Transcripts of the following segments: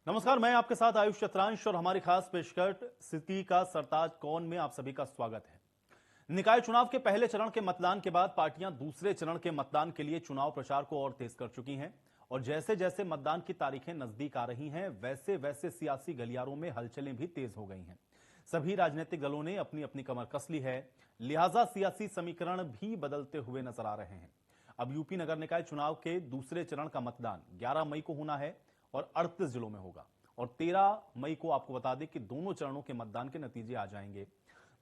नमस्कार, मैं आपके साथ आयुष चतुरांश और हमारी खास पेशकश सिटी का सरताज कौन में आप सभी का स्वागत है। निकाय चुनाव के पहले चरण के मतदान के बाद पार्टियां दूसरे चरण के मतदान के लिए चुनाव प्रचार को और तेज कर चुकी हैं और जैसे जैसे मतदान की तारीखें नजदीक आ रही हैं वैसे वैसे सियासी गलियारों में हलचलें भी तेज हो गई हैं। सभी राजनीतिक दलों ने अपनी अपनी कमर कस ली है, लिहाजा सियासी समीकरण भी बदलते हुए नजर आ रहे हैं। अब यूपी नगर निकाय चुनाव के दूसरे चरण का मतदान 11 मई को होना है और 38 जिलों में होगा और 13 मई को आपको बता दें कि दोनों चरणों के मतदान के नतीजे आ जाएंगे।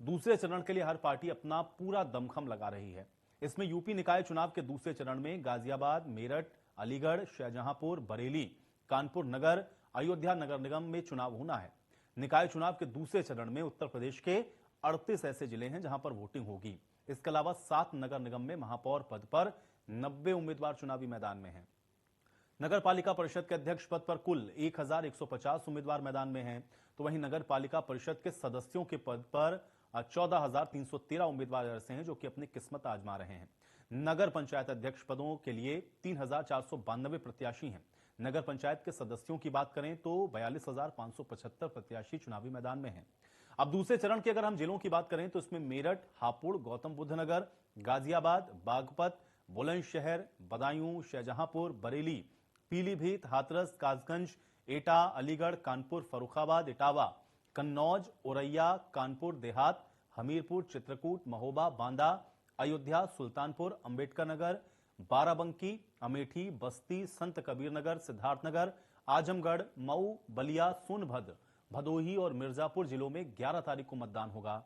दूसरे चरण के लिए हर पार्टी अपना पूरा दमखम लगा रही है। इसमें यूपी निकाय चुनाव के दूसरे चरण में गाजियाबाद, मेरठ, अलीगढ़, शाहजहांपुर, बरेली, कानपुर नगर, अयोध्या नगर निगम में चुनाव होना है। निकाय चुनाव के दूसरे चरण में उत्तर प्रदेश के 38 ऐसे जिले हैं जहां पर वोटिंग होगी। इसके अलावा 7 नगर निगम में महापौर पद पर 90 उम्मीदवार चुनावी मैदान में हैं। नगर पालिका परिषद के अध्यक्ष पद पर कुल 1150 उम्मीदवार मैदान में हैं, तो वहीं नगर पालिका परिषद के सदस्यों के पद पर 14,313 उम्मीदवार ऐसे हैं जो कि अपनी किस्मत आजमा रहे हैं। नगर पंचायत अध्यक्ष पदों के लिए 3,492 प्रत्याशी हैं। नगर पंचायत के सदस्यों की बात करें तो 42,575 प्रत्याशी चुनावी मैदान में हैं। अब दूसरे चरण की अगर हम जिलों की बात करें तो इसमें मेरठ, हापुड़, गौतम बुद्ध नगर, गाजियाबाद, बागपत, बुलंदशहर, बदायूं, शाहजहांपुर, बरेली, पीलीभीत, हाथरस, कासगंज, एटा, अलीगढ़, कानपुर, फर्रुखाबाद, इटावा, कन्नौज, औरैया, कानपुर देहात, हमीरपुर, चित्रकूट, महोबा, बांदा, अयोध्या, सुल्तानपुर, अंबेडकर नगर, बाराबंकी, अमेठी, बस्ती, संत कबीर नगर, सिद्धार्थनगर, आजमगढ़, मऊ, बलिया, सोनभद्र, भदोही और मिर्जापुर जिलों में 11 तारीख को मतदान होगा।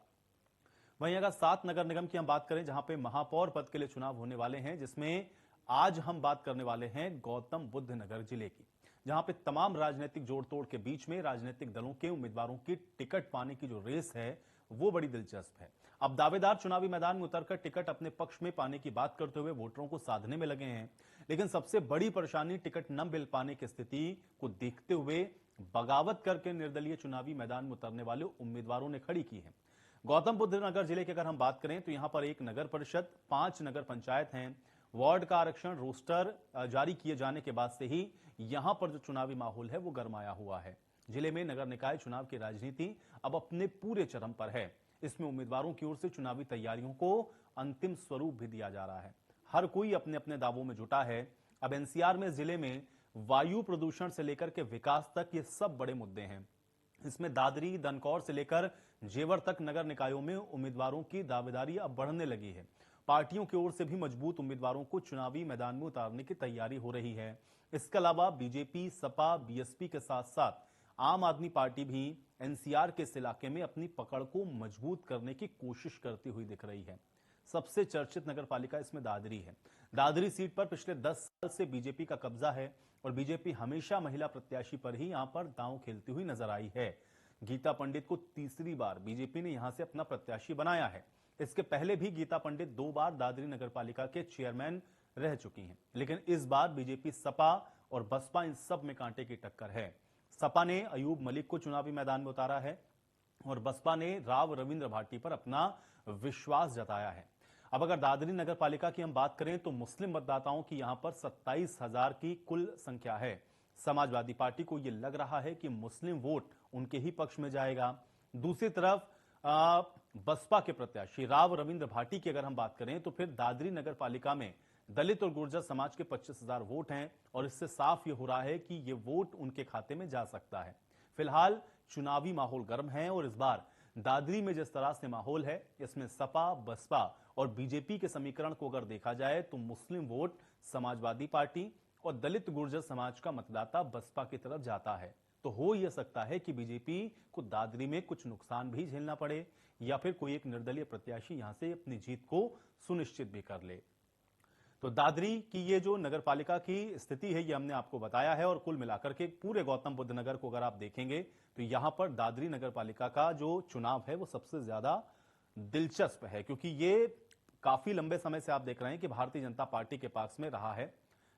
वहीं अगर 7 नगर निगम की हम बात करें जहां पे महापौर पद के लिए चुनाव होने वाले हैं, जिसमें आज हम बात करने वाले हैं गौतम बुद्ध नगर जिले की, जहां पे तमाम राजनीतिक जोड़ तोड़ के बीच में राजनीतिक दलों के उम्मीदवारों की टिकट पाने की जो रेस है वो बड़ी दिलचस्प है। अब दावेदार चुनावी मैदान में उतरकर टिकट अपने पक्ष में पाने की बात करते हुए वोटरों को साधने में लगे हैं, लेकिन सबसे बड़ी परेशानी टिकट न मिल पाने की स्थिति को देखते हुए बगावत करके निर्दलीय चुनावी मैदान में उतरने वाले उम्मीदवारों ने खड़ी की है। गौतम बुद्ध नगर जिले की अगर हम बात करें तो यहां पर एक नगर परिषद, 5 नगर पंचायत हैं। वार्ड का आरक्षण रोस्टर जारी किए जाने के बाद से ही यहां पर जो चुनावी माहौल है वो गरमाया हुआ है। जिले में नगर निकाय चुनाव की राजनीति अब अपने पूरे चरम पर है। इसमें उम्मीदवारों की ओर से चुनावी तैयारियों को अंतिम स्वरूप भी दिया जा रहा है। हर कोई अपने अपने दावों में जुटा है। अब एनसीआर में जिले में वायु प्रदूषण से लेकर के विकास तक ये सब बड़े मुद्दे हैं। इसमें दादरी, दनकौर से लेकर जेवर तक नगर निकायों में उम्मीदवारों की दावेदारी अब बढ़ने लगी है। पार्टियों की ओर से भी मजबूत उम्मीदवारों को चुनावी मैदान में उतारने की तैयारी हो रही है। इसके अलावा बीजेपी, सपा, बीएसपी के साथ साथ आम आदमी पार्टी भी एनसीआर के इस इलाके में अपनी पकड़ को मजबूत करने की कोशिश करती हुई दिख रही है। सबसे चर्चित नगर पालिका इसमें दादरी है। दादरी सीट पर पिछले 10 साल से बीजेपी का कब्जा है और बीजेपी हमेशा महिला प्रत्याशी पर ही यहां पर दांव खेलती हुई नजर आई है। गीता पंडित को तीसरी बार बीजेपी ने यहां से अपना प्रत्याशी बनाया है। इसके पहले भी गीता पंडित 2 बार दादरी नगर पालिका के चेयरमैन रह चुकी हैं, लेकिन इस बार बीजेपी, सपा और बसपा इन सब में कांटे की टक्कर है। सपा ने अयूब मलिक को चुनावी मैदान में उतारा है और बसपा ने राव रविंद्र भाटी पर अपना विश्वास जताया है। अब अगर दादरी नगर पालिका की हम बात करें तो मुस्लिम मतदाताओं की यहां पर 27,000 की कुल संख्या है। समाजवादी पार्टी को यह लग रहा है कि मुस्लिम वोट उनके ही पक्ष में जाएगा। दूसरी तरफ बसपा के प्रत्याशी राव रविंद्र भाटी की अगर हम बात करें तो फिर दादरी नगर पालिका में दलित और गुर्जर समाज के 25,000 वोट हैं और इससे साफ ये हो रहा है कि ये वोट उनके खाते में जा सकता है। फिलहाल चुनावी माहौल गर्म है और इस बार दादरी में जिस तरह से माहौल है इसमें सपा, बसपा और बीजेपी के समीकरण को अगर देखा जाए तो मुस्लिम वोट समाजवादी पार्टी और दलित गुर्जर समाज का मतदाता बसपा की तरफ जाता है। तो हो यह सकता है कि बीजेपी को दादरी में कुछ नुकसान भी झेलना पड़े या फिर कोई एक निर्दलीय प्रत्याशी यहां से अपनी जीत को सुनिश्चित भी कर ले। तो दादरी की ये जो नगरपालिका की स्थिति है ये हमने आपको बताया है और कुल मिलाकर के पूरे गौतम बुद्ध नगर को अगर आप देखेंगे तो यहां पर दादरी नगरपालिका का जो चुनाव है वो सबसे ज्यादा दिलचस्प है, क्योंकि ये काफी लंबे समय से आप देख रहे हैं कि भारतीय जनता पार्टी के पास में रहा है।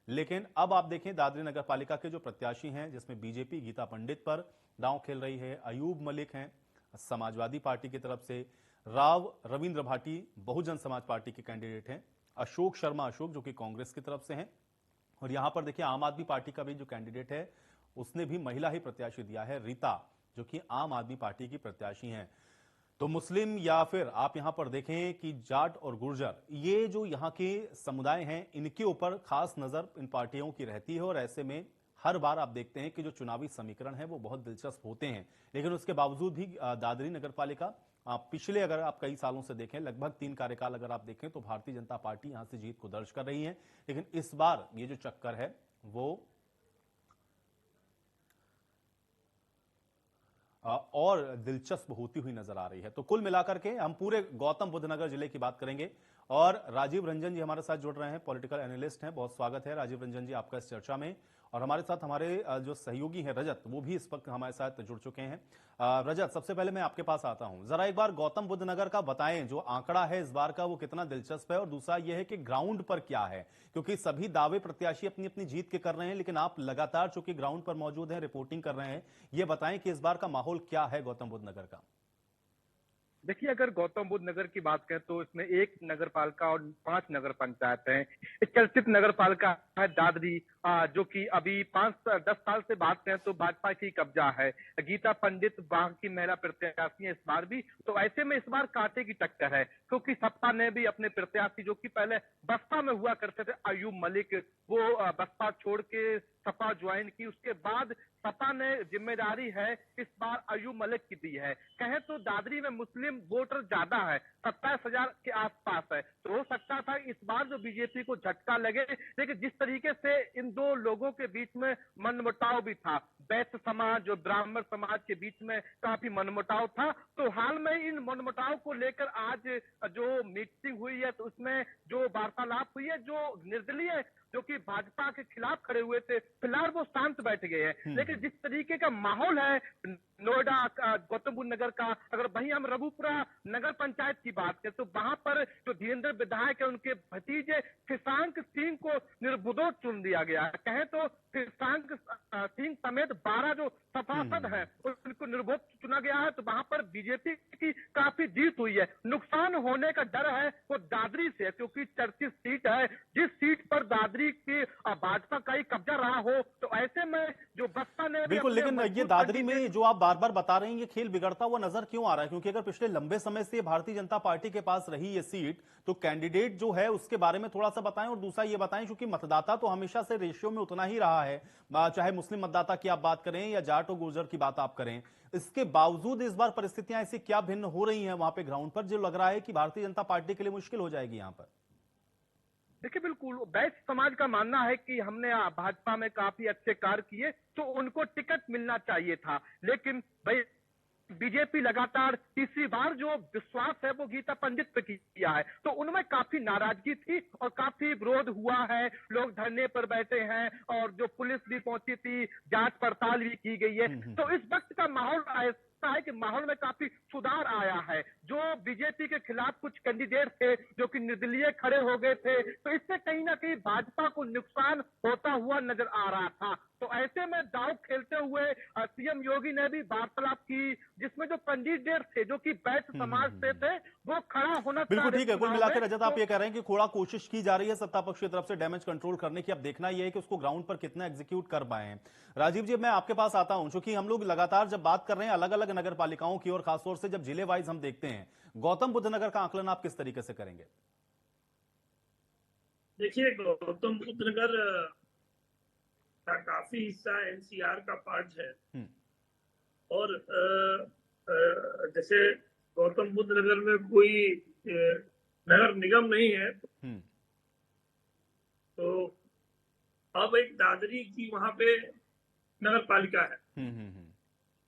लेकिन अब आप देखें दादरी नगरपालिका के जो प्रत्याशी हैं जिसमें बीजेपी गीता पंडित पर दांव खेल रही है, अयूब मलिक हैं समाजवादी पार्टी की तरफ से, राव रविंद्र भाटी बहुजन समाज पार्टी के कैंडिडेट हैं, अशोक शर्मा जो कि कांग्रेस की तरफ से हैं, और यहां पर देखिए आम आदमी पार्टी का भी जो कैंडिडेट है उसने भी महिला ही प्रत्याशी दिया है, रीता, जो कि आम आदमी पार्टी की प्रत्याशी हैं। तो मुस्लिम या फिर आप यहां पर देखें कि जाट और गुर्जर, ये जो यहां के समुदाय हैं, इनके ऊपर खास नजर इन पार्टियों की रहती है। और ऐसे में हर बार आप देखते हैं कि जो चुनावी समीकरण है वो बहुत दिलचस्प होते हैं। लेकिन उसके बावजूद भी दादरी नगरपालिका पिछले, अगर आप कई सालों से देखें, लगभग 3 कार्यकाल अगर आप देखें, तो भारतीय जनता पार्टी यहां से जीत को दर्ज कर रही है। लेकिन इस बार ये जो चक्कर है वो और दिलचस्प होती हुई नजर आ रही है। तो कुल मिलाकर के हम पूरे गौतम बुद्ध नगर जिले की बात करेंगे और राजीव रंजन जी हमारे साथ जुड़ रहे हैं, पॉलिटिकल एनालिस्ट हैं। बहुत स्वागत है राजीव रंजन जी आपका इस चर्चा में। और हमारे साथ हमारे जो सहयोगी हैं रजत, वो भी इस वक्त हमारे साथ जुड़ चुके हैं। रजत, सबसे पहले मैं आपके पास आता हूं, जरा एक बार गौतम बुद्ध नगर का बताएं, जो आंकड़ा है इस बार का वो कितना दिलचस्प है, और दूसरा यह है कि ग्राउंड पर क्या है, क्योंकि सभी दावे प्रत्याशी अपनी अपनी जीत के कर रहे हैं, लेकिन आप लगातार चूंकि ग्राउंड पर मौजूद हैं, रिपोर्टिंग कर रहे हैं, ये बताएं कि इस बार का माहौल क्या है गौतम बुद्ध नगर का। देखिए, अगर गौतम बुद्ध नगर की बात करें तो इसमें 1 नगर पालिका और 5 नगर पंचायत हैं। एक चर्चित नगर पालिका है दादरी, जो कि अभी 5-10 साल से बात करें तो भाजपा की कब्जा है। गीता पंडित वहां की महिला प्रत्याशी है इस बार भी। तो ऐसे में इस बार कांटे की टक्कर है, क्योंकि सपा ने भी अपने प्रत्याशी, जो कि पहले बसपा में हुआ करते थे, अयूब मलिक, वो बसपा छोड़ के सपा ज्वाइन की। उसके बाद सपा ने जिम्मेदारी है इस बार अयूब मलिक की दी है। कहें तो दादरी में मुस्लिम वोटर ज्यादा है, 27,000 के आसपास है। तो हो सकता था इस बार जो बीजेपी को झटका लगे, लेकिन जिस तरीके से इन दो लोगों के बीच में मनमुटाव भी था, वैश्य समाज और ब्राह्मण समाज के बीच में काफी मनमुटाव था, तो हाल में इन मनमुटाव को लेकर आज जो मीटिंग हुई है, तो उसमें जो वार्तालाप हुई है, जो निर्दलीय जो कि भाजपा के खिलाफ खड़े हुए थे, फिलहाल वो शांत बैठ गए हैं। लेकिन जिस तरीके का माहौल है नोएडा गौतम बुद्ध नगर का, अगर वहीं हम रघुपुरा नगर पंचायत की बात करें तो वहां पर जो धीरेन्द्र विधायक है, उनके भतीजे शशांक सिंह को निर्विरोध चुन दिया गया है। कहें तो शशांक सिंह समेत 12 जो सभासद हैं उनको निर्विरोध चुना गया है। तो वहां पर बीजेपी की काफी जीत हुई है। नुकसान होने का डर है वो दादरी से, क्योंकि चर्चित सीट है, जिस सीट पर दादरी की भाजपा का ही कब्जा रहा हो, तो ऐसे में जो बसपा ने बिल्कुल, लेकिन ये दादरी में जो आप बार बार बता रहे हैं, ये खेल बिगड़ता हुआ नजर क्यों आ रहा है? क्योंकि अगर पिछले लंबे समय से भारतीय जनता पार्टी के पास रही ये सीट, तो कैंडिडेट जो है उसके बारे में थोड़ा सा बताएं। और दूसरा ये बताएं, क्योंकि मतदाता तो हमेशा से रेशियो में उतना ही रहा है, चाहे मुस्लिम मतदाता की आप बात करें या जाट और गुर्जर की बात आप करें, इसके बावजूद इस बार परिस्थितियां ऐसी क्या भिन्न हो रही हैं वहां पे ग्राउंड पर, जो लग रहा है कि भारतीय जनता पार्टी के लिए मुश्किल हो जाएगी यहां पर? देखिए, बिल्कुल वैश्य समाज का मानना है कि हमने भाजपा में काफी अच्छे कार्य किए, तो उनको टिकट मिलना चाहिए था। लेकिन भाई बीजेपी लगातार तीसरी बार जो विश्वास है वो गीता पंडित पे किया है, तो उनमें काफी नाराजगी थी और काफी विरोध हुआ है। लोग धरने पर बैठे हैं और जो पुलिस भी पहुंची थी, जांच पड़ताल भी की गई है। तो इस वक्त का माहौल ऐसा है कि माहौल में काफी सुधार आया है। जो बीजेपी के खिलाफ कुछ कैंडिडेट थे जो कि निर्दलीय खड़े हो गए थे, तो इससे कहीं ना कहीं भाजपा को नुकसान होता हुआ नजर आ रहा था। तो ऐसे में दांव खेलते हुए सीएम योगी ने भी वार्तालाप की, जिसमें जो कैंडिडेट थे जो कि वैश्य समाज से थे, वो खड़ा होना। बिल्कुल ठीक है। कुल मिलाकर रजत, आप ये कह रहे हैं कि थोड़ा कोशिश की जा रही है सत्ता पक्ष की तरफ से डैमेज कंट्रोल करने की। अब देखना यह है कि उसको ग्राउंड पर कितना एग्जीक्यूट कर पाए हैं। राजीव जी, मैं आपके पास आता हूं, क्योंकि हम लोग लगातार जब बात कर रहे हैं अलग अलग नगर पालिकाओं की, और खासतौर से जब जिले वाइज हम देखते हैं, गौतम बुद्ध नगर का आकलन आप किस तरीके से करेंगे? देखिए, गौतम बुद्ध नगर का काफी हिस्सा एनसीआर का पार्ट है। और जैसे गौतम बुद्ध नगर में कोई नगर निगम नहीं है, तो अब एक दादरी की वहां पे नगर पालिका है।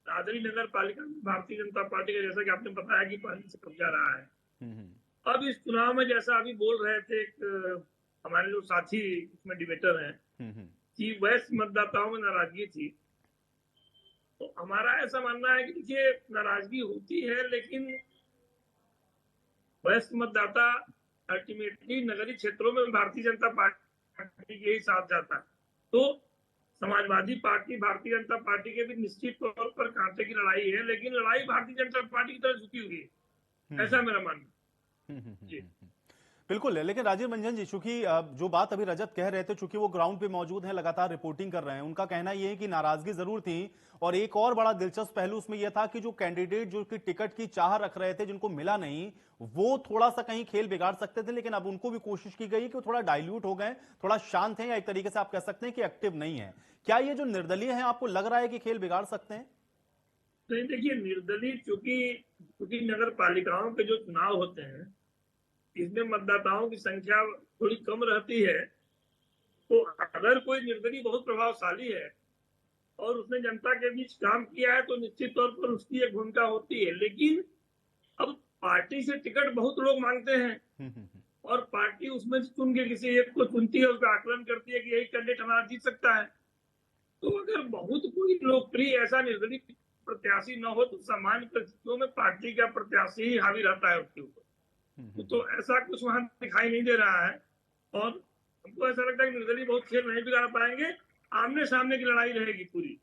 दादरी नगर पालिका में भारतीय जनता पार्टी का, जैसा कि आपने बताया, कि पहले से कब्जा रहा है। अब इस चुनाव में, जैसा अभी बोल रहे थे हमारे जो साथी इसमें डिबेटर हैं, कि वैश्य मतदाताओं में नाराजगी थी, तो हमारा ऐसा मानना है कि देखिए, नाराजगी होती है, लेकिन वैश्य मतदाता अल्टीमेटली नगरीय क्षेत्रों में भारतीय जनता पार्टी के ही साथ जाता है। तो समाजवादी पार्टी, भारतीय जनता पार्टी के भी निश्चित तौर पर कांटे की लड़ाई है, लेकिन लड़ाई भारतीय जनता पार्टी की तरफ झुकी हुई है, ऐसा मेरा मानना है। बिल्कुल है, लेकिन राजीव रंजन जी, चूंकि जो बात अभी रजत कह रहे थे, चूंकि वो ग्राउंड पे मौजूद हैं, लगातार रिपोर्टिंग कर रहे हैं, उनका कहना ये है कि नाराजगी जरूर थी। और एक और बड़ा दिलचस्प पहलू उसमें यह था कि जो कैंडिडेट जो कि टिकट की चाह रख रहे थे, जिनको मिला नहीं, वो थोड़ा सा कहीं खेल बिगाड़ सकते थे, लेकिन अब उनको भी कोशिश की गई कि वो थोड़ा डाइल्यूट हो गए, थोड़ा शांत है, या एक तरीके से आप कह सकते हैं कि एक्टिव नहीं है। क्या ये जो निर्दलीय है, आपको लग रहा है कि खेल बिगाड़ सकते हैं? तो देखिए, निर्दलीय चूंकि चूंकि नगर पालिकाओं के जो चुनाव होते हैं, इसमें मतदाताओं की संख्या थोड़ी कम रहती है। तो अगर कोई निर्दलीय बहुत प्रभावशाली है और उसने जनता के बीच काम किया है, तो निश्चित तौर पर उसकी एक भूमिका होती है। लेकिन अब पार्टी से टिकट बहुत लोग मांगते हैं और पार्टी उसमें चुन के किसी एक को चुनती है, उसका आकलन करती है कि यही कैंडिडेट हमारा जीत सकता है। तो अगर बहुत कोई लोकप्रिय ऐसा निर्दलीय प्रत्याशी न हो, तो सामान्य परिस्थितियों में पार्टी का प्रत्याशी ही हावी रहता है उसके ऊपर। तो ऐसा कुछ वहां दिखाई नहीं दे रहा है और हमको ऐसा लगता है कि निर्दलीय बहुत खेल नहीं बिगाड़ पाएंगे। आमने सामने की लड़ाई रहेगी पूरी।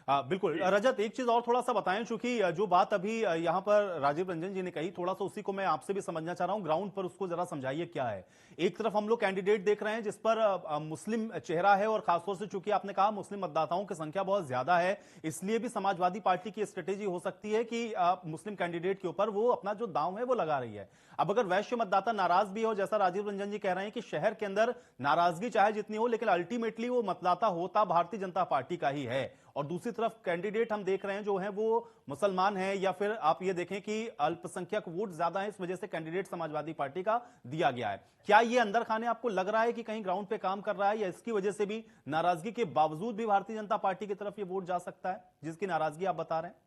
बिल्कुल रजत, एक चीज और थोड़ा सा बताएं, चूंकि जो बात अभी यहाँ पर राजीव रंजन जी ने कही, थोड़ा सा उसी को मैं आपसे भी समझना चाह रहा हूं, ग्राउंड पर उसको जरा समझाइए क्या है। एक तरफ हम लोग कैंडिडेट देख रहे हैं जिस पर मुस्लिम चेहरा है, और खासतौर से चूंकि आपने कहा मुस्लिम मतदाताओं की संख्या बहुत ज्यादा है, इसलिए भी समाजवादी पार्टी की स्ट्रेटेजी हो सकती है कि मुस्लिम कैंडिडेट के ऊपर वो अपना जो दांव है वो लगा रही है। अब अगर वैश्य मतदाता नाराज भी हो, जैसा राजीव रंजन जी कह रहे हैं कि शहर के अंदर नाराजगी चाहे जितनी हो, लेकिन अल्टीमेटली वो मतदाता होता भारतीय जनता पार्टी का ही है, और दूसरी तरफ कैंडिडेट हम देख रहे हैं जो हैं वो मुसलमान हैं, या फिर आप ये देखें कि अल्पसंख्यक वोट ज्यादा है, इस वजह से कैंडिडेट समाजवादी पार्टी का दिया गया है। क्या ये अंदर खाने आपको लग रहा है कि कहीं ग्राउंड पे काम कर रहा है, या इसकी वजह से भी नाराजगी के बावजूद भी भारतीय जनता पार्टी की तरफ ये वोट जा सकता है, जिसकी नाराजगी आप बता रहे हैं?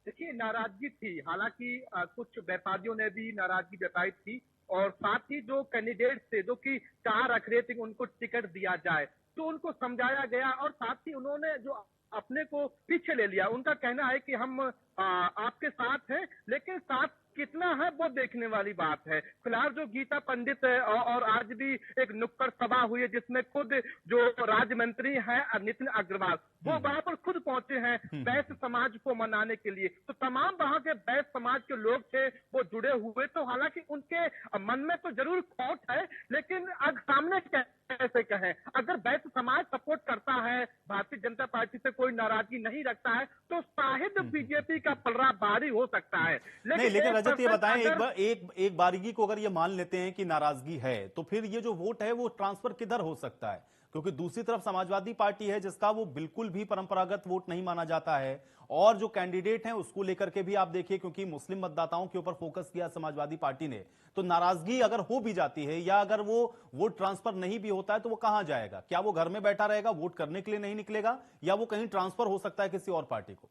देखिए, नाराजगी थी, हालांकि कुछ व्यापारियों ने भी नाराजगी जताई थी, और साथ ही जो कैंडिडेट थे जो कि चाह रख रहे थे कि उनको टिकट दिया जाए, तो उनको समझाया गया, और साथ ही उन्होंने जो अपने को पीछे ले लिया। उनका कहना है कि हम आपके साथ हैं, लेकिन साथ कितना है वो देखने वाली बात है। फिलहाल जो गीता पंडित है, और आज भी एक नुक्कड़ सभा हुई है जिसमें खुद जो राज्य मंत्री है नितिन अग्रवाल, वो वहां पर खुद पहुंचे हैं बैस समाज को मनाने के लिए। तो तमाम वहां के बैस समाज के लोग थे वो जुड़े हुए। तो हालांकि उनके मन में तो जरूर खोट है, लेकिन अब सामने कैसे कहें, अगर बैस समाज सपोर्ट करता है, भारतीय जनता पार्टी से कोई नाराजगी नहीं रखता है, तो शायद बीजेपी का पलड़ा भारी हो सकता है। नहीं, लेकिन रजत ये बताएं, एक बारीकी को अगर ये मान लेते हैं कि नाराजगी है, तो फिर ये जो वोट है वो ट्रांसफर किधर हो सकता है? क्योंकि दूसरी तरफ समाजवादी पार्टी है जिसका वो बिल्कुल भी परंपरागत वोट नहीं माना जाता है, और जो कैंडिडेट हैं उसको लेकर के भी आप देखिए, क्योंकि मुस्लिम मतदाताओं के ऊपर फोकस किया समाजवादी पार्टी ने, तो नाराजगी अगर हो भी जाती है, या अगर वो वोट ट्रांसफर नहीं भी होता है, तो वो कहां जाएगा? क्या वो घर में बैठा रहेगा, वोट करने के लिए नहीं निकलेगा, या वो कहीं ट्रांसफर हो सकता है किसी और पार्टी को?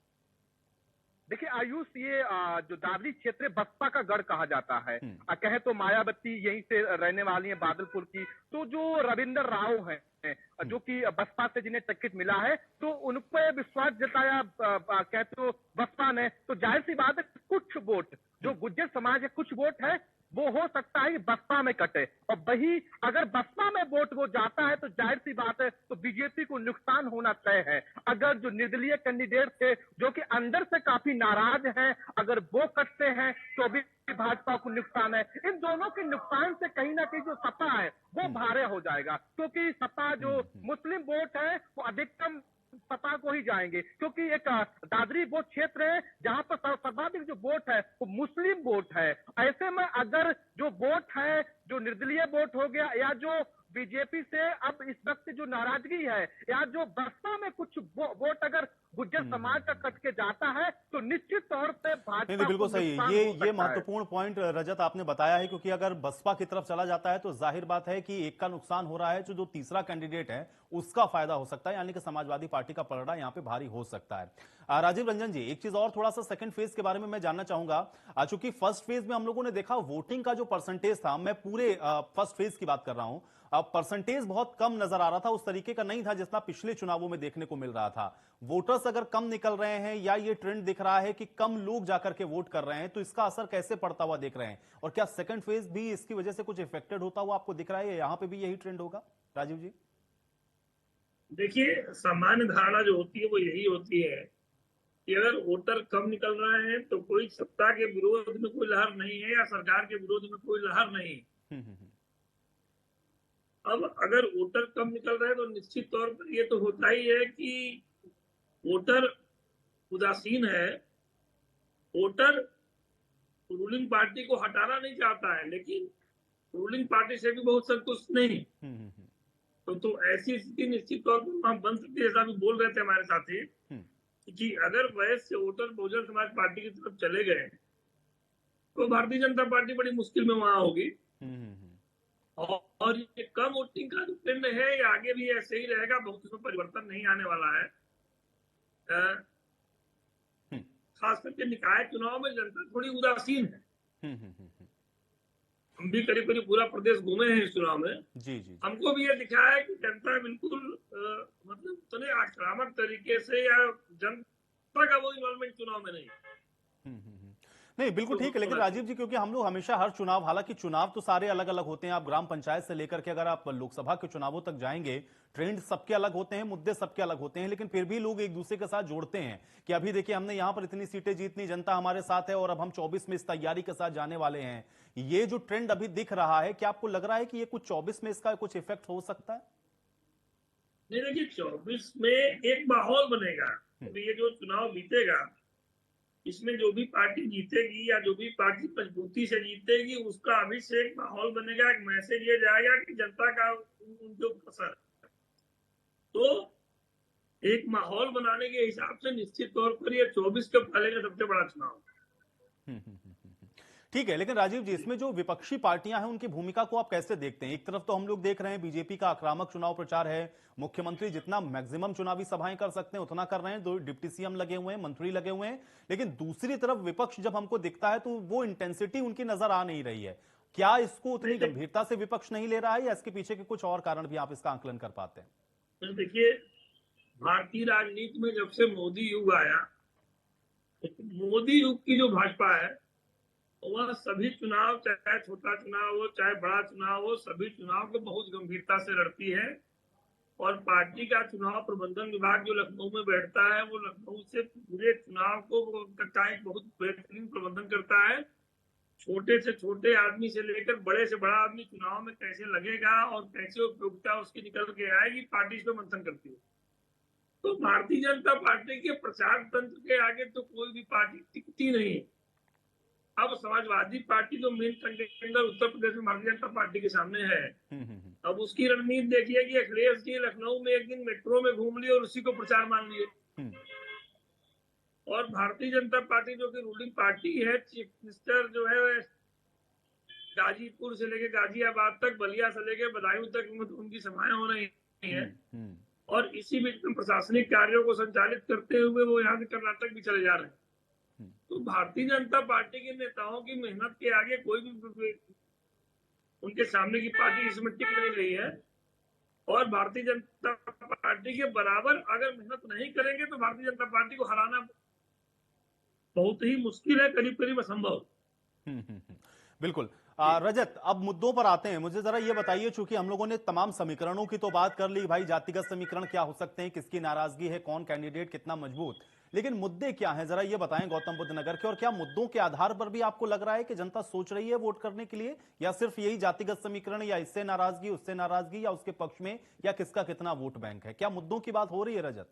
देखिए आयुष, ये जो दादरी क्षेत्र बसपा का गढ़ कहा जाता है, कहे तो मायावती यहीं से रहने वाली है, बादलपुर की। तो जो रविंदर राव है जो कि बसपा से जिन्हें टिकट मिला है, तो उन पर विश्वास जताया कहते तो बसपा ने, तो जाहिर सी बात है कुछ वोट जो गुज्जर समाज है, कुछ वोट है वो हो सकता है कि बसपा में कटे, और वही अगर बसपा में वोट वो जाता है तो जाहिर सी बात है तो बीजेपी को नुकसान होना तय है। अगर जो निर्दलीय कैंडिडेट थे जो कि अंदर से काफी नाराज हैं, अगर वो कटते हैं तो भी भाजपा को नुकसान है। इन दोनों के नुकसान से कहीं ना कहीं जो सपा है वो भारे हो जाएगा, क्योंकि सपा जो मुस्लिम वोट है वो अधिकतम सपा को ही जाएंगे, क्योंकि एक दादरी वो क्षेत्र है जहां पर सर्वाधिक जो वोट है वो मुस्लिम वोट है। ऐसे में अगर जो वोट है जो निर्दलीय वोट हो गया, या जो बीजेपी से अब इस वक्त जो नाराजगी है, या जो बसपा में कुछ वोट अगर गुज्जर समाज का कट के जाता है, तो निश्चित तौर पे भाजपा बिल्कुल सही, ये महत्वपूर्ण पॉइंट रजत आपने बताया है, क्योंकि अगर बसपा की तरफ चला जाता है तो जाहिर बात है कि एक का नुकसान हो रहा है, जो तीसरा कैंडिडेट है उसका फायदा हो सकता है, यानी कि समाजवादी पार्टी का पलड़ा यहां पे भारी हो सकता है। राजीव रंजन जी, एक चीज और थोड़ा सा सेकंड फेज के बारे में मैं जानना चाहूंगा। चूंकि फर्स्ट फेज में हम लोगों ने देखा वोटिंग का जो परसेंटेज था, मैं पूरे फर्स्ट फेज की बात कर रहा हूं, परसेंटेज बहुत कम नजर आ रहा था, उस तरीके का नहीं था जितना पिछले चुनावों में देखने को मिल रहा था। वोटर्स अगर कम निकल रहे हैं, या ये ट्रेंड दिख रहा है कि कम लोग जाकर के वोट कर रहे हैं, तो इसका असर कैसे पड़ता हुआ देख रहे हैं, और क्या सेकंड फेज भी इसकी वजह से कुछ इफेक्टेड होता हुआ आपको दिख रहा है, यहां पे भी यही ट्रेंड होगा? राजीव जी, देखिए, सामान्य धारणा जो होती है वो यही होती है कि अगर वोटर कम निकल रहे हैं तो कोई सत्ता के विरोध में कोई लहर नहीं है या सरकार के विरोध में कोई लहर नहीं है। अब अगर वोटर कम निकल रहे हैं तो निश्चित तौर पर ये तो होता ही है कि वोटर उदासीन है। वोटर रूलिंग पार्टी को हटाना नहीं चाहता है, लेकिन रूलिंग पार्टी से भी बहुत संतुष्ट नहीं। तो ऐसी स्थिति निश्चित तौर पर वहां बन सकती है। जैसा भी बोल रहे थे हमारे साथी कि अगर वैसे वोटर बहुजन समाज पार्टी की तरफ चले गए तो भारतीय जनता पार्टी बड़ी मुश्किल में वहां होगी। और ये कम वोटिंग का जो ट्रेंड है ये आगे भी ऐसे ही रहेगा, बहुत इसमें परिवर्तन नहीं आने वाला है। खास करके निकाय चुनाव में जनता थोड़ी उदासीन है। हम भी करीब करीब पूरा प्रदेश घूमे हैं इस चुनाव में। जी जी। हमको भी ये दिखा है कि जनता बिल्कुल मतलब उतने आक्रामक तरीके से या जनता का वो इन्वॉल्वमेंट चुनाव में नहीं। नहीं बिल्कुल ठीक है, लेकिन राजीव जी क्योंकि हम लोग हमेशा हर चुनाव, हालांकि चुनाव तो सारे अलग अलग होते हैं, आप ग्राम पंचायत से लेकर के अगर आप लोकसभा के चुनावों तक जाएंगे, ट्रेंड सबके अलग होते हैं, मुद्दे सबके अलग होते हैं, लेकिन फिर भी लोग एक दूसरे के साथ जोड़ते हैं कि अभी देखिए हमने यहां पर इतनी सीटें जीतनी, जनता हमारे साथ है और अब हम 24 में इस तैयारी के साथ जाने वाले हैं। ये जो ट्रेंड अभी दिख रहा है, क्या आपको लग रहा है कि ये कुछ 24 में इसका कुछ इफेक्ट हो सकता है? नहीं, देखिए 24 में एक माहौल बनेगा। ये जो चुनाव बीतेगा इसमें जो भी पार्टी जीतेगी या जो भी पार्टी मजबूती से जीतेगी उसका अभी से एक माहौल बनेगा, एक मैसेज ये जाएगा कि जनता का उनके ऊपर असर। तो एक माहौल बनाने के हिसाब से निश्चित तौर पर ये 24 के पहले का सबसे बड़ा चुनाव। ठीक है, लेकिन राजीव जी इसमें जो विपक्षी पार्टियां हैं उनकी भूमिका को आप कैसे देखते हैं? एक तरफ तो हम लोग देख रहे हैं बीजेपी का आक्रामक चुनाव प्रचार है, मुख्यमंत्री जितना मैक्सिमम चुनावी सभाएं कर सकते हैं उतना कर रहे हैं, 2 डिप्टी सीएम लगे हुए हैं, मंत्री लगे हुए हैं, लेकिन दूसरी तरफ विपक्ष जब हमको दिखता है तो वो इंटेंसिटी उनकी नजर आ नहीं रही है। क्या इसको उतनी गंभीरता से विपक्ष नहीं ले रहा है या इसके पीछे के कुछ और कारण भी आप इसका आकलन कर पाते हैं? देखिए, भारतीय राजनीति में जब से मोदी युग आया, मोदी युग की जो भाजपा है वह सभी चुनाव, चाहे छोटा चुनाव हो चाहे बड़ा चुनाव हो, सभी चुनाव को बहुत गंभीरता से लड़ती है। और पार्टी का चुनाव प्रबंधन विभाग जो लखनऊ में बैठता है वो लखनऊ से पूरे चुनाव को का एक बहुत बेहतरीन प्रबंधन करता है। छोटे से छोटे आदमी से लेकर बड़े से बड़ा आदमी चुनाव में कैसे लगेगा और कैसे उपयोगिता उसकी निकल के आएगी, पार्टी इस पर मंथन करती है। तो भारतीय जनता पार्टी के प्रचार तंत्र के आगे तो कोई भी पार्टी टिकती नहीं है। अब समाजवादी पार्टी जो मेन कंटेंडर उत्तर प्रदेश में भारतीय जनता पार्टी के सामने है, अब उसकी रणनीति देखिए कि अखिलेश जी लखनऊ में एक दिन मेट्रो में घूम लिए और उसी को प्रचार मान लिए। और भारतीय जनता पार्टी जो कि रूलिंग पार्टी है, चीफ मिनिस्टर जो है गाजीपुर से लेकर गाजियाबाद तक, बलिया से लेकर बदायूं तक उनकी सभाएं हो रही है। और इसी बीच में प्रशासनिक कार्यों को संचालित करते हुए वो यहाँ से कर्नाटक भी चले जा रहे हैं। तो भारतीय जनता पार्टी के नेताओं की मेहनत के आगे कोई भी उनके सामने की पार्टी इसमें टिक नहीं रही है। और भारतीय जनता पार्टी के बराबर अगर मेहनत नहीं करेंगे तो भारतीय जनता पार्टी को हराना बहुत ही मुश्किल है, करीब करीब असंभव। बिल्कुल। रजत, अब मुद्दों पर आते हैं। मुझे जरा ये बताइए, चूंकि हम लोगों ने तमाम समीकरणों की तो बात कर ली, भाई जातिगत समीकरण क्या हो सकते हैं, किसकी नाराजगी है, कौन कैंडिडेट कितना मजबूत, लेकिन मुद्दे क्या हैं जरा ये बताएं गौतम बुद्ध नगर के। और क्या मुद्दों के आधार पर भी आपको लग रहा है कि जनता सोच रही है वोट करने के लिए, या सिर्फ यही जातिगत समीकरण, या इससे नाराजगी उससे नाराजगी, या उसके पक्ष में, या किसका कितना वोट बैंक है? क्या मुद्दों की बात हो रही है रजत?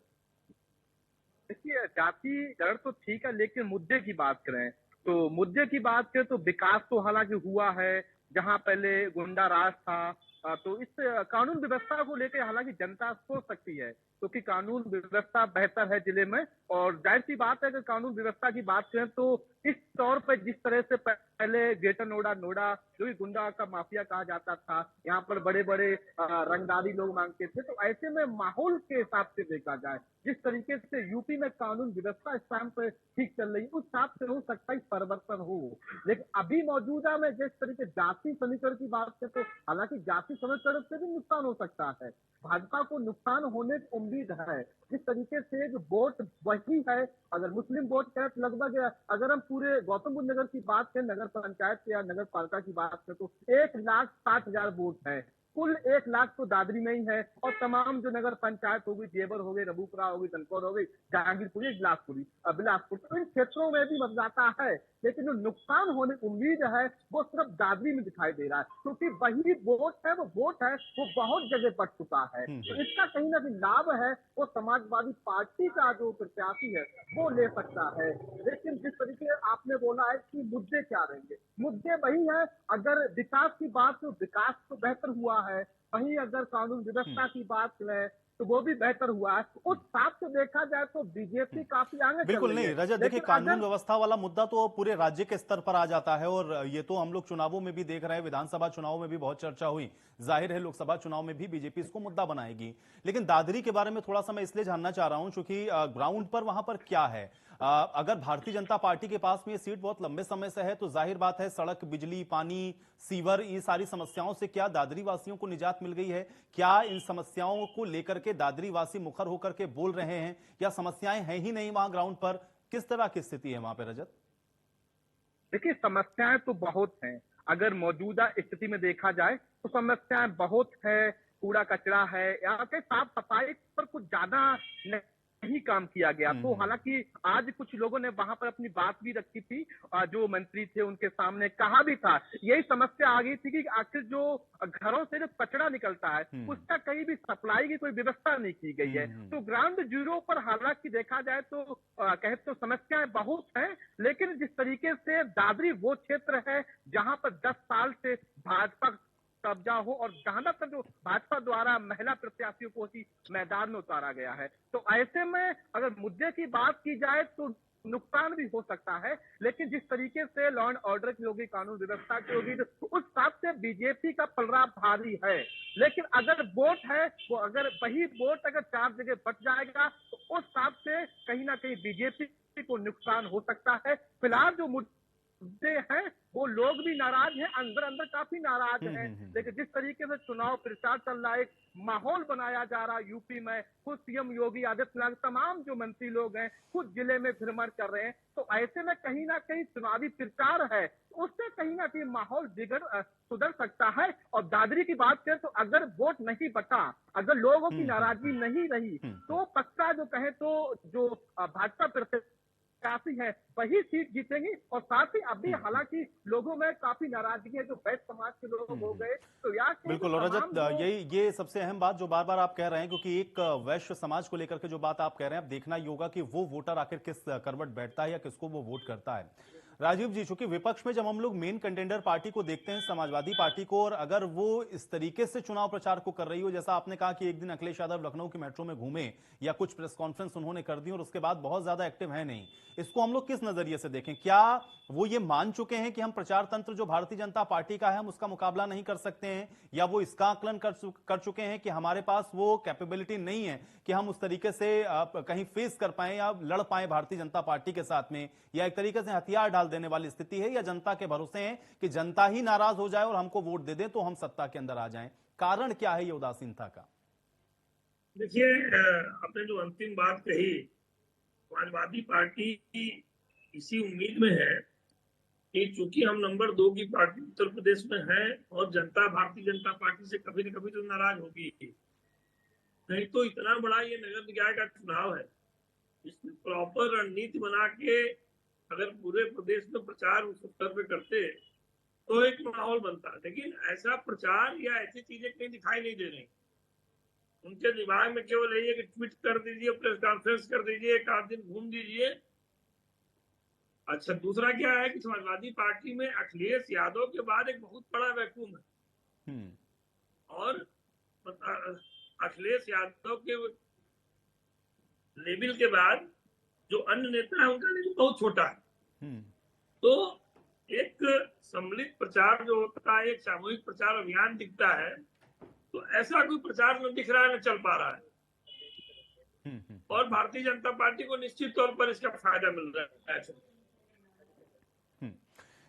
देखिए, जातिगत तो ठीक है, लेकिन मुद्दे की बात करें तो मुद्दे की बात करें तो विकास तो हालांकि हुआ है। जहां पहले गुंडा राज था तो इस कानून व्यवस्था को लेकर हालांकि जनता सोच सकती है, क्योंकि कानून व्यवस्था बेहतर है जिले में। और जाहिर सी बात है, अगर कानून व्यवस्था की बात करें तो इस तौर पर जिस तरह से पहले ग्रेटर नोएडा जो भी गुंडा का माफिया कहा जाता था, यहाँ पर बड़े बड़े रंगदारी लोग मांगते थे, तो ऐसे में माहौल के हिसाब से देखा जाए, जिस तरीके से यूपी में कानून व्यवस्था इस टाइम पर ठीक चल रही है, उस हिसाब से हो सकता है परिवर्तन हो। लेकिन अभी मौजूदा में जिस तरीके जाति समीकरण की बात करें तो हालांकि जाति समीकरण से भी नुकसान हो सकता है, भाजपा को नुकसान होने की उम्मीद है। जिस तरीके से वोट वही है, अगर मुस्लिम वोट करें तो लगभग, अगर हम पूरे गौतम बुद्ध नगर की बात करें, नगर पंचायत या नगर पालिका की बात करें तो 1,60,000 वोट है। कुल 1 लाख तो दादरी में ही है और तमाम जो नगर पंचायत होगी, जेवर हो गई, रबूपुरा हो गई, तनकौर हो गई, जहांगीरपुरी, बिलासपुर, तो इन क्षेत्रों में भी मतदाता है, लेकिन जो नुकसान होने की उम्मीद है वो सिर्फ दादरी में दिखाई दे रहा है, क्योंकि वही वोट है वो बहुत जगह बढ़ चुका है। तो इसका कहीं ना कहीं लाभ है वो समाजवादी पार्टी का जो प्रत्याशी है वो ले सकता है। लेकिन जिस तरीके आपने बोला है कि मुद्दे क्या रहेंगे, मुद्दे वही है, अगर विकास की बात तो विकास तो बेहतर हुआ है, वहीं अगर कानून व्यवस्था की बात करें तो वो भी बेहतर हुआ है। उस हिसाब से देखा जाए तो बीजेपी काफी आगे चल बिल्कुल रही नहीं है। रजत, देखिए कानून व्यवस्था वाला मुद्दा तो पूरे राज्य के स्तर पर आ जाता है और ये तो हम लोग चुनावों में भी देख रहे हैं, विधानसभा चुनाव में भी बहुत चर्चा हुई, जाहिर है लोकसभा चुनाव में भी बीजेपी इसको मुद्दा बनाएगी। लेकिन दादरी के बारे में थोड़ा सा मैं इसलिए जानना चाह रहा हूं क्योंकि ग्राउंड पर वहां पर क्या है। अगर भारतीय जनता पार्टी के पास में ये सीट बहुत लंबे समय से है तो जाहिर बात है सड़क, बिजली, पानी, सीवर, ये सारी समस्याओं से क्या दादरी वासियों को निजात मिल गई है? क्या इन समस्याओं को लेकर के दादरी वासी मुखर होकर के बोल रहे हैं या समस्याएं हैं ही नहीं वहां ग्राउंड पर? किस तरह की स्थिति है वहां पे रजत? देखिए समस्याएं तो बहुत हैं, अगर मौजूदा स्थिति में देखा जाए तो समस्याएं बहुत है, कूड़ा कचरा है, यहाँ के साफ सफाई पर कुछ ज्यादा नहीं काम किया गया। तो हालांकि आज कुछ लोगों ने वहां पर अपनी बात भी रखी थी, जो मंत्री थे उनके सामने कहा भी था, यही समस्या आ गई थी कि आखिर जो घरों से जो कचरा निकलता है उसका कहीं भी सप्लाई की कोई व्यवस्था नहीं की गई है। तो ग्राउंड जीरो पर हालांकि देखा जाए तो कहे तो समस्याएं बहुत हैं, लेकिन जिस तरीके से दादरी वो क्षेत्र है जहां पर 10 साल से भाजपा कब्जा हो और जहां तक जो भाजपा द्वारा महिला प्रत्याशियों को ही मैदान में उतारा गया है, तो ऐसे में अगर मुद्दे की बात की जाए तो नुकसान भी हो सकता है, लेकिन जिस तरीके से लॉ एंड ऑर्डर की होगी, कानून व्यवस्था की होगी, तो उस हिसाब से बीजेपी का पलड़ा भारी है। लेकिन अगर वोट है वो अगर वही वोट अगर 4 जगह बच जाएगा तो उस हिसाब से कहीं ना कहीं बीजेपी को नुकसान हो सकता है। फिलहाल जो मुद्दे हैं वो लोग भी नाराज हैं, अंदर अंदर काफी नाराज हैं, लेकिन जिस तरीके से चुनाव प्रचार चल रहा है, माहौल बनाया जा रहा है यूपी में, खुद सीएम योगी आदित्यनाथ, तमाम जो मंत्री लोग हैं खुद जिले में भ्रमण कर रहे हैं, तो ऐसे में कहीं ना कहीं चुनावी प्रचार है, उससे कहीं ना कहीं माहौल सुधर सकता है। और दादरी की बात करें तो अगर वोट नहीं बचा, अगर लोगों की नाराजगी नहीं रही तो पक्का जो कहे तो जो भाजपा काफी है वही सीट जीतेंगी। और साथ ही अभी हालांकि लोगों में काफी नाराजगी है, जो वैश्य समाज के लोग हो गए, तो यार बिल्कुल। और रजत, ये सबसे अहम बात जो बार बार आप कह रहे हैं, क्योंकि एक वैश्य समाज को लेकर के जो बात आप कह रहे हैं, अब देखना ही होगा कि वो वोटर आखिर किस करवट बैठता है या किसको वो वोट करता है। राजीव जी, चूंकि विपक्ष में जब हम लोग मेन कंटेंडर पार्टी को देखते हैं, समाजवादी पार्टी को, और अगर वो इस तरीके से चुनाव प्रचार को कर रही हो, जैसा आपने कहा कि एक दिन अखिलेश यादव लखनऊ की मेट्रो में घूमे या कुछ प्रेस कॉन्फ्रेंस उन्होंने कर दी और उसके बाद बहुत ज्यादा एक्टिव है नहीं, इसको हम लोग किस नजरिए से देखें? क्या वो ये मान चुके हैं कि हम प्रचार तंत्र जो भारतीय जनता पार्टी का है हम उसका मुकाबला नहीं कर सकते हैं, या वो इसका आकलन कर चुके हैं कि हमारे पास वो कैपेबिलिटी नहीं है कि हम उस तरीके से कहीं फेस कर पाए या लड़ पाए भारतीय जनता पार्टी के साथ में, या एक तरीके से हथियार डाल देने वाली स्थिति है, या जनता के भरोसे है कि जनता ही नाराज हो जाए और हमको वोट दे दे तो हम सत्ता के अंदर आ जाएं? कारण क्या है ये उदासीनता का? देखिए, आपने जो अंतिम बात कही, समाजवादी पार्टी इसी उम्मीद में है कि चूंकि हम नंबर 2 की पार्टी उत्तर प्रदेश में है और जनता भारतीय जनता पार्टी से कभी न कभी तो नाराज होगी, नहीं तो इतना बड़ा ये नगर निकाय का चुनाव है, इसमें प्रॉपर रणनीति बना के अगर पूरे प्रदेश में प्रचार उस स्तर पे करते तो एक माहौल बनता। लेकिन ऐसा प्रचार या ऐसी चीजें कहीं दिखाई नहीं दे रही। उनके दिमाग में केवल यही है कि ट्वीट कर दीजिए, प्रेस कॉन्फ्रेंस कर दीजिए, एक आध दिन घूम दीजिए। अच्छा, दूसरा क्या है कि समाजवादी पार्टी में अखिलेश यादव के बाद एक बहुत बड़ा वैक्यूम है, और अखिलेश यादव के लेवल के बाद जो अन्य नेता है उनका लेवल बहुत छोटा है। तो एक सम्मिलित प्रचार जो होता है, एक सामूहिक प्रचार अभियान दिखता है, तो ऐसा कोई प्रचार न दिख रहा है, न चल पा रहा है। और भारतीय जनता पार्टी को निश्चित तौर पर इसका फायदा मिल रहा है।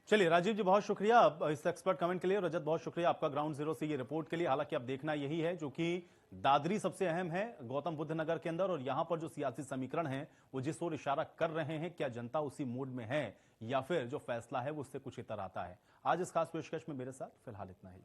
चलिए राजीव जी, बहुत शुक्रिया इस एक्सपर्ट कमेंट के लिए। रजत, बहुत शुक्रिया आपका ग्राउंड जीरो से ये रिपोर्ट के लिए। हालांकि अब देखना यही है, जो कि दादरी सबसे अहम है गौतम बुद्ध नगर के अंदर, और यहां पर जो सियासी समीकरण है वो जिस ओर इशारा कर रहे हैं, क्या जनता उसी मूड में है या फिर जो फैसला है वो उससे कुछ इतर आता है। आज इस खास पेशकश में मेरे साथ फिलहाल इतना ही।